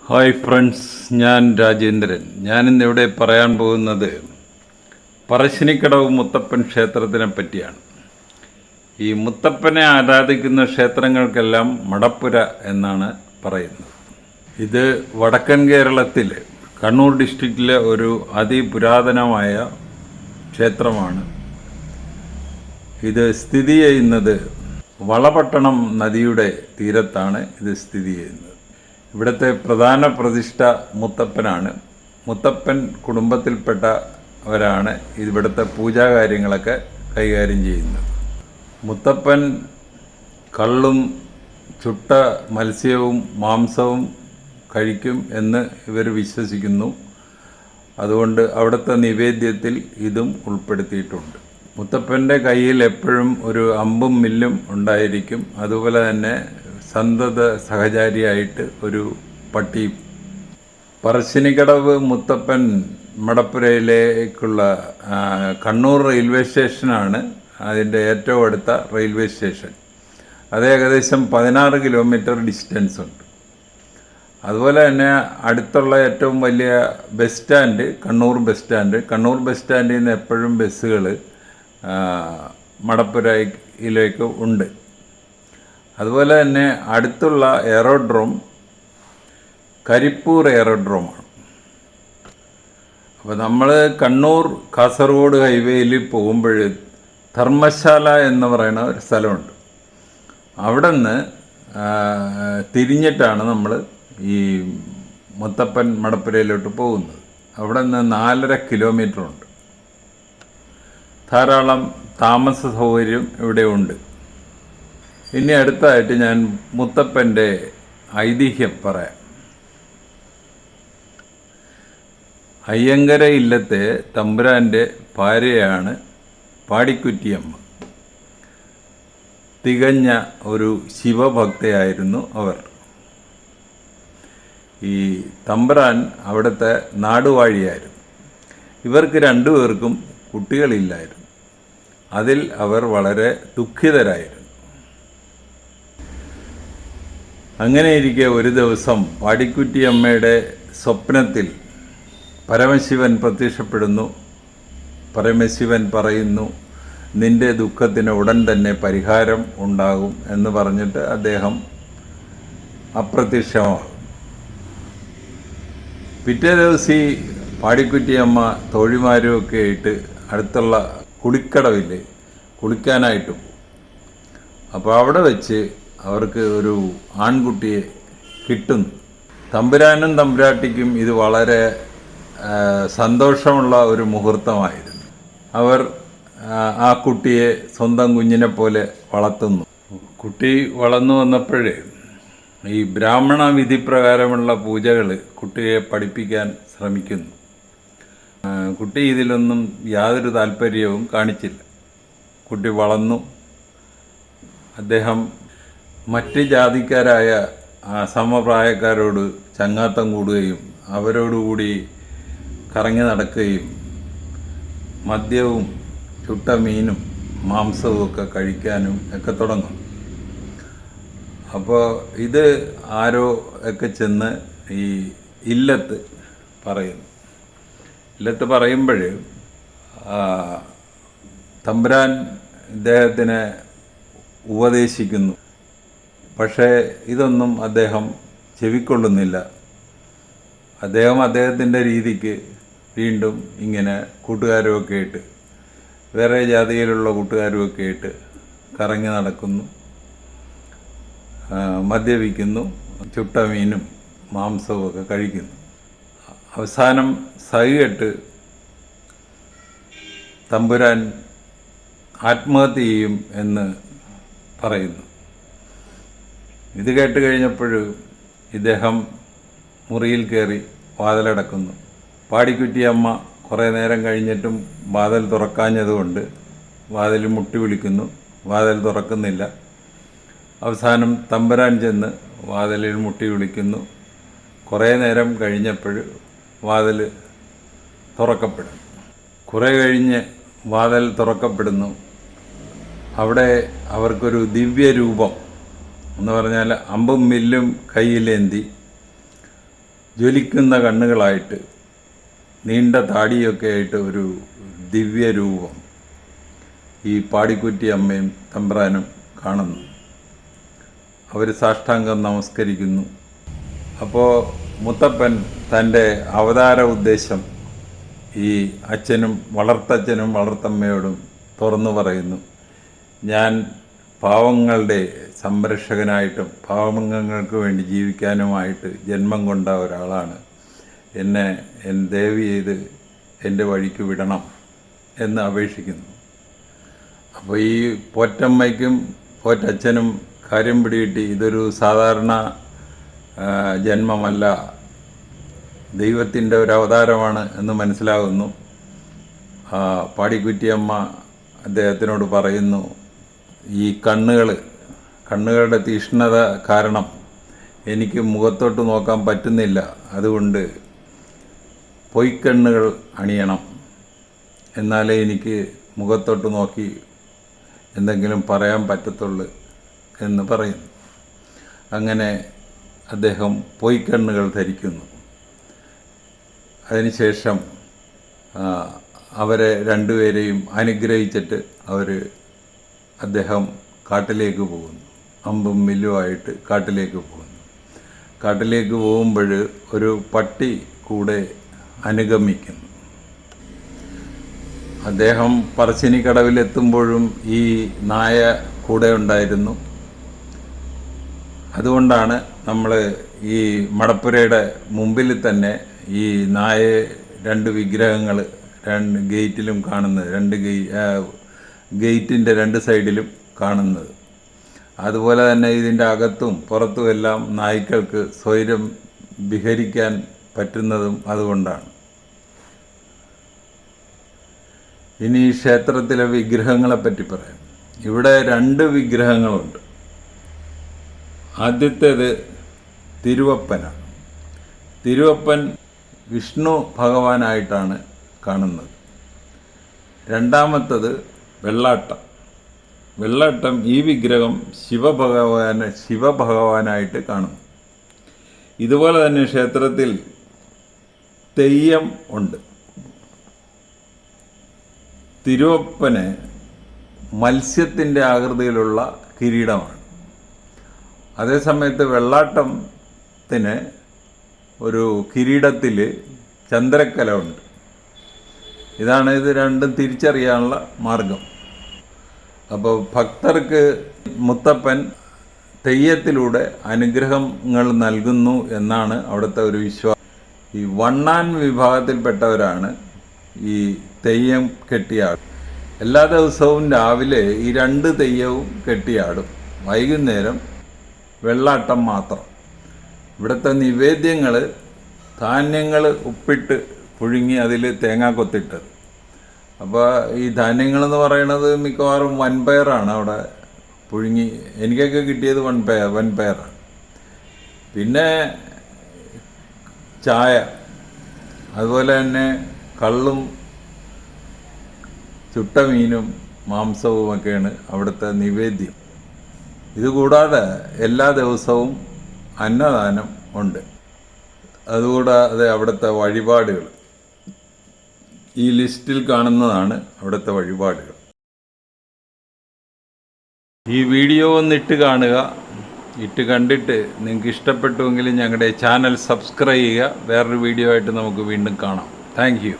Hi friends, ഞാൻ രാജേന്ദ്രൻ. ഞാനിന്നിവിടെ പറയാൻ പോകുന്നത് പറശ്ശിനിക്കടവ് മുത്തപ്പൻ ക്ഷേത്രത്തിനെ പറ്റിയാണ്. ഈ മുത്തപ്പനെ ആരാധിക്കുന്ന ക്ഷേത്രങ്ങൾക്കെല്ലാം മടപ്പുര എന്നാണ് പറയുന്നത്. ഇത് വടക്കൻ കേരളത്തിൽ കണ്ണൂർ ഡിസ്ട്രിക്റ്റിലെ ഒരു അതിപുരാതനമായ ക്ഷേത്രമാണ്. ഇത് സ്ഥിതി ചെയ്യുന്നത് വളപട്ടണം നദിയുടെ തീരത്താണ് ഇത് സ്ഥിതി ചെയ്യുന്നത്. ഇവിടുത്തെ പ്രധാന പ്രതിഷ്ഠ മുത്തപ്പനാണ്. മുത്തപ്പൻ കുടുംബത്തിൽപ്പെട്ടവരാണ് ഇവിടുത്തെ പൂജാകാര്യങ്ങളൊക്കെ കൈകാര്യം ചെയ്യുന്നത്. മുത്തപ്പൻ കള്ളും ചുട്ട മത്സ്യവും മാംസവും കഴിക്കും എന്ന് ഇവർ വിശ്വസിക്കുന്നു. അതുകൊണ്ട് അവിടുത്തെ നിവേദ്യത്തിൽ ഇതും ഉൾപ്പെടുത്തിയിട്ടുണ്ട്. മുത്തപ്പൻ്റെ കയ്യിൽ എപ്പോഴും ഒരു അമ്പും മില്ലും ഉണ്ടായിരിക്കും. അതുപോലെ തന്നെ സന്തത സഹചാരിയായിട്ട് ഒരു പട്ടിയും. പറശ്ശിനിക്കടവ് മുത്തപ്പൻ മടപ്പുരയിലേക്കുള്ള കണ്ണൂർ റെയിൽവേ സ്റ്റേഷനാണ് അതിൻ്റെ ഏറ്റവും അടുത്ത റെയിൽവേ സ്റ്റേഷൻ. അത് ഏകദേശം 16 കിലോമീറ്റർ ഡിസ്റ്റൻസ് ഉണ്ട്. അതുപോലെ തന്നെ അടുത്തുള്ള ഏറ്റവും വലിയ bus stand Kannur bus stand. Kannur bus സ്റ്റാൻഡിൽ നിന്ന് എപ്പോഴും ബസ്സുകൾ മടപ്പുരയിലേക്ക് ഉണ്ട്. അതുപോലെ തന്നെ അടുത്തുള്ള എയറോഡ്രോം കരിപ്പൂർ എയറോഡ്രോമാണ്. അപ്പോൾ നമ്മൾ കണ്ണൂർ കാസർഗോഡ് ഹൈവേയിൽ പോകുമ്പോൾ ധർമ്മശാല എന്ന് പറയുന്ന ഒരു സ്ഥലമുണ്ട്. അവിടെ നിന്ന് തിരിഞ്ഞിട്ടാണ് നമ്മൾ ഈ മുത്തപ്പൻ മടപ്പുരയിലോട്ട് പോകുന്നത്. അവിടെ നിന്ന് 4.5 കിലോമീറ്റർ ഉണ്ട്. ധാരാളം താമസ സൗകര്യം ഇവിടെ ഉണ്ട്. ഇനി അടുത്തായിട്ട് ഞാൻ മുത്തപ്പൻ്റെ ഐതിഹ്യം പറയാം. അയ്യങ്കര ഇല്ലത്തെ തമ്പുരാൻ്റെ ഭാര്യയാണ് പാടിക്കുറ്റിയമ്മ. തികഞ്ഞ ഒരു ശിവഭക്തയായിരുന്നു അവർ. ഈ തമ്പുരാൻ അവിടുത്തെ നാടുവാഴിയായിരുന്നു. ഇവർക്ക് രണ്ടുപേർക്കും കുട്ടികളില്ലായിരുന്നു. അതിൽ അവർ വളരെ ദുഃഖിതരായിരുന്നു. അങ്ങനെയിരിക്കെ ഒരു ദിവസം പാടിക്കുറ്റിയമ്മയുടെ സ്വപ്നത്തിൽ പരമശിവൻ പ്രത്യക്ഷപ്പെടുന്നു. പരമശിവൻ പറയുന്നു, നിന്റെ ദുഃഖത്തിന് ഉടൻ തന്നെ പരിഹാരം ഉണ്ടാകും എന്ന് പറഞ്ഞിട്ട് അദ്ദേഹം അപ്രത്യക്ഷമാകും. പിറ്റേ ദിവസം ഈ പാടിക്കുറ്റിയമ്മ തോഴിമാരുമൊക്കെ ആയിട്ട് അടുത്തുള്ള കുളിക്കടവിൽ കുളിക്കാനായിട്ട് പോകും. അപ്പോൾ അവിടെ വെച്ച് അവർക്ക് ഒരു ആൺകുട്ടിയെ കിട്ടുന്നു. തമ്പുരാനും തമ്പുരാട്ടിക്കും ഇത് വളരെ സന്തോഷമുള്ള ഒരു മുഹൂർത്തമായിരുന്നു. അവർ ആ കുട്ടിയെ സ്വന്തം കുഞ്ഞിനെ പോലെ വളർത്തുന്നു. കുട്ടി വളർന്നു വന്നപ്പോഴേ ഈ ബ്രാഹ്മണ വിധിപ്രകാരമുള്ള പൂജകൾ കുട്ടിയെ പഠിപ്പിക്കാൻ ശ്രമിക്കുന്നു. കുട്ടി ഇതിലൊന്നും യാതൊരു താല്പര്യവും കാണിച്ചില്ല. കുട്ടി വളർന്നു. അദ്ദേഹം മറ്റ് ജാതിക്കാരായ സമപ്രായക്കാരോട് ചങ്ങാത്തം കൂടുകയും അവരോടുകൂടി കറങ്ങി നടക്കുകയും മദ്യവും ചുട്ട മീനും മാംസവും ഒക്കെ കഴിക്കാനും ഒക്കെ തുടങ്ങും. അപ്പോൾ ഇത് ആരോ ഒക്കെ ചെന്ന് ഈ ഇല്ലത്ത് പറയുന്നു. ഇല്ലത്ത് പറയുമ്പോൾ തമ്പുരാൻ ഇദ്ദേഹത്തിനെ ഉപദേശിക്കുന്നു. പക്ഷേ ഇതൊന്നും അദ്ദേഹം ചെവിക്കൊള്ളുന്നില്ല. അദ്ദേഹം അദ്ദേഹത്തിൻ്റെ രീതിക്ക് വീണ്ടും ഇങ്ങനെ കൂട്ടുകാരുമൊക്കെ ആയിട്ട് വേറെ ജാതിയിലുള്ള കൂട്ടുകാരുമൊക്കെ ആയിട്ട് കറങ്ങി നടക്കുന്നു, മദ്യപിക്കുന്നു, ചുട്ട മീനും മാംസവും ഒക്കെ കഴിക്കുന്നു. അവസാനം സഹികെട്ട് തമ്പുരാൻ ആത്മഹത്യ ചെയ്യും എന്ന് പറയുന്നു. ഇത് കേട്ട് കഴിഞ്ഞപ്പോൾ ഇദ്ദേഹം മുറിയിൽ കയറി വാതിലടക്കുന്നു. പാടിക്കുറ്റിയമ്മ കുറേ നേരം കഴിഞ്ഞിട്ടും വാതിൽ തുറക്കാഞ്ഞതുകൊണ്ട് വാതിൽ മുട്ടി വിളിക്കുന്നു. വാതിൽ തുറക്കുന്നില്ല. അവസാനം തമ്പുരാൻ ചെന്ന് വാതിലിൽ മുട്ടി വിളിക്കുന്നു. കുറേ നേരം കഴിഞ്ഞപ്പോൾ വാതിൽ തുറക്കപ്പെടും. കുറേ കഴിഞ്ഞ് വാതിൽ തുറക്കപ്പെടുന്നു. അവിടെ അവർക്കൊരു ദിവ്യരൂപം എന്ന് പറഞ്ഞാൽ അമ്പും മില്ലും കയ്യിലേന്തി ജ്വലിക്കുന്ന കണ്ണുകളായിട്ട് നീണ്ട താടിയൊക്കെ ആയിട്ട് ഒരു ദിവ്യരൂപം ഈ പാടിക്കുറ്റി അമ്മയും തമ്പ്രാനും കാണുന്നു. അവർ സാഷ്ടാംഗം നമസ്കരിക്കുന്നു. അപ്പോൾ മുത്തപ്പൻ തൻ്റെ അവതാര ഉദ്ദേശം ഈ അച്ഛനും വളർത്തച്ഛനും വളർത്തമ്മയോടും തുറന്നു പറയുന്നു. ഞാൻ പാവങ്ങളുടെ സംരക്ഷകനായിട്ടും പാവങ്ങൾക്ക് വേണ്ടി ജീവിക്കാനുമായിട്ട് ജന്മം കൊണ്ട ഒരാളാണ്. എന്നെ ദയവ് ചെയ്ത് എൻ്റെ വഴിക്ക് വിടണം എന്ന് അപേക്ഷിക്കുന്നു. അപ്പോൾ ഈ പോറ്റമ്മയ്ക്കും പോറ്റച്ഛനും കാര്യം പിടികിട്ടി ഇതൊരു സാധാരണ ജന്മമല്ല, ദൈവത്തിൻ്റെ ഒരു അവതാരമാണ് എന്ന് മനസ്സിലാകുന്നു. പാടിക്കുറ്റിയമ്മ അദ്ദേഹത്തിനോട് പറയുന്നു, ഈ കണ്ണുകളുടെ തീഷ്ണത കാരണം എനിക്ക് മുഖത്തോട്ട് നോക്കാൻ പറ്റുന്നില്ല, അതുകൊണ്ട് പൊയ്ക്കണ്ണുകൾ അണിയണം, എന്നാലേ എനിക്ക് മുഖത്തോട്ട് നോക്കി എന്തെങ്കിലും പറയാൻ പറ്റത്തുള്ളൂ എന്ന് പറയുന്നു. അങ്ങനെ അദ്ദേഹം പൊയ്ക്കണ്ണുകൾ ധരിക്കുന്നു. അതിനുശേഷം അവരെ രണ്ടുപേരെയും അനുഗ്രഹിച്ചിട്ട് അദ്ദേഹം കാട്ടിലേക്ക് പോകുന്നു. അമ്പും വില്ലുമായിട്ട് കാട്ടിലേക്ക് പോകുന്നു. കാട്ടിലേക്ക് പോകുമ്പോൾ ഒരു പട്ടി കൂടെ അനുഗമിക്കുന്നു. അദ്ദേഹം പറശ്ശിനിക്കടവിലെത്തുമ്പോഴും ഈ നായ കൂടെ ഉണ്ടായിരുന്നു. അതുകൊണ്ടാണ് നമ്മൾ ഈ മടപ്പുരയുടെ മുമ്പിൽ തന്നെ ഈ നായയെ രണ്ട് വിഗ്രഹങ്ങൾ ഗേറ്റിലും കാണുന്നത്, ഗേറ്റിൻ്റെ രണ്ട് സൈഡിലും കാണുന്നത്. അതുപോലെ തന്നെ ഇതിൻ്റെ അകത്തും പുറത്തും എല്ലാം നായ്ക്കൾക്ക് സ്വൈരം വിഹരിക്കാൻ പറ്റുന്നതും അതുകൊണ്ടാണ്. ഇനി ഈ ക്ഷേത്രത്തിലെ വിഗ്രഹങ്ങളെപ്പറ്റി പറയാം. ഇവിടെ രണ്ട് വിഗ്രഹങ്ങളുണ്ട്. ആദ്യത്തേത് തിരുവപ്പനാണ്. തിരുവപ്പൻ വിഷ്ണു ഭഗവാനായിട്ടാണ് കാണുന്നത്. രണ്ടാമത്തത് വെള്ളാട്ടം ഈ വിഗ്രഹം ശിവഭഗവാനായിട്ട് കാണുന്നു. ഇതുപോലെ തന്നെ ക്ഷേത്രത്തിൽ തെയ്യം ഉണ്ട്. തിരുവപ്പന് മത്സ്യത്തിൻ്റെ ആകൃതിയിലുള്ള കിരീടമാണ്. അതേസമയത്ത് വെള്ളാട്ടത്തിന് ഒരു കിരീടത്തിൽ ചന്ദ്രക്കല ഉണ്ട്. ഇത് രണ്ടും തിരിച്ചറിയാനുള്ള മാർഗം. അപ്പോൾ ഭക്തർക്ക് മുത്തപ്പൻ തെയ്യത്തിലൂടെ അനുഗ്രഹങ്ങൾ നൽകുന്നു എന്നാണ് അവിടുത്തെ ഒരു വിശ്വാസം. ഈ വണ്ണാൻ വിഭാഗത്തിൽപ്പെട്ടവരാണ് ഈ തെയ്യം കെട്ടിയാടും. എല്ലാ ദിവസവും രാവിലെ ഈ രണ്ട് തെയ്യവും കെട്ടിയാടും. വൈകുന്നേരം വെള്ളാട്ടം മാത്രം. ഇവിടുത്തെ നിവേദ്യങ്ങൾ ധാന്യങ്ങൾ ഉപ്പിട്ട് പുഴുങ്ങി അതിൽ തേങ്ങ കൊത്തിട്ടത്. അപ്പോൾ ഈ ധാന്യങ്ങളെന്ന് പറയുന്നത് മിക്കവാറും വൻപയറാണ് അവിടെ പുഴുങ്ങി. എനിക്കൊക്കെ കിട്ടിയത് വൻപയറാണ്. പിന്നെ ചായ, അതുപോലെ തന്നെ കള്ളും ചുട്ട മീനും മാംസവുമൊക്കെയാണ് അവിടുത്തെ നിവേദ്യം. ഇതുകൂടാതെ എല്ലാ ദിവസവും അന്നദാനം ഉണ്ട്. അതുകൂടാതെ അവിടുത്തെ വഴിപാടുകൾ ഈ ലിസ്റ്റിൽ കാണുന്നതാണ് അവിടുത്തെ വഴിപാടുകൾ. ഈ വീഡിയോ ഒന്നിട്ട് കാണുക. ഇട്ട് കണ്ടിട്ട് നിങ്ങൾക്ക് ഇഷ്ടപ്പെട്ടുവെങ്കിൽ ഞങ്ങളുടെ ചാനൽ സബ്സ്ക്രൈബ് ചെയ്യുക. വേറൊരു വീഡിയോ ആയിട്ട് നമുക്ക് വീണ്ടും കാണാം. Thank you.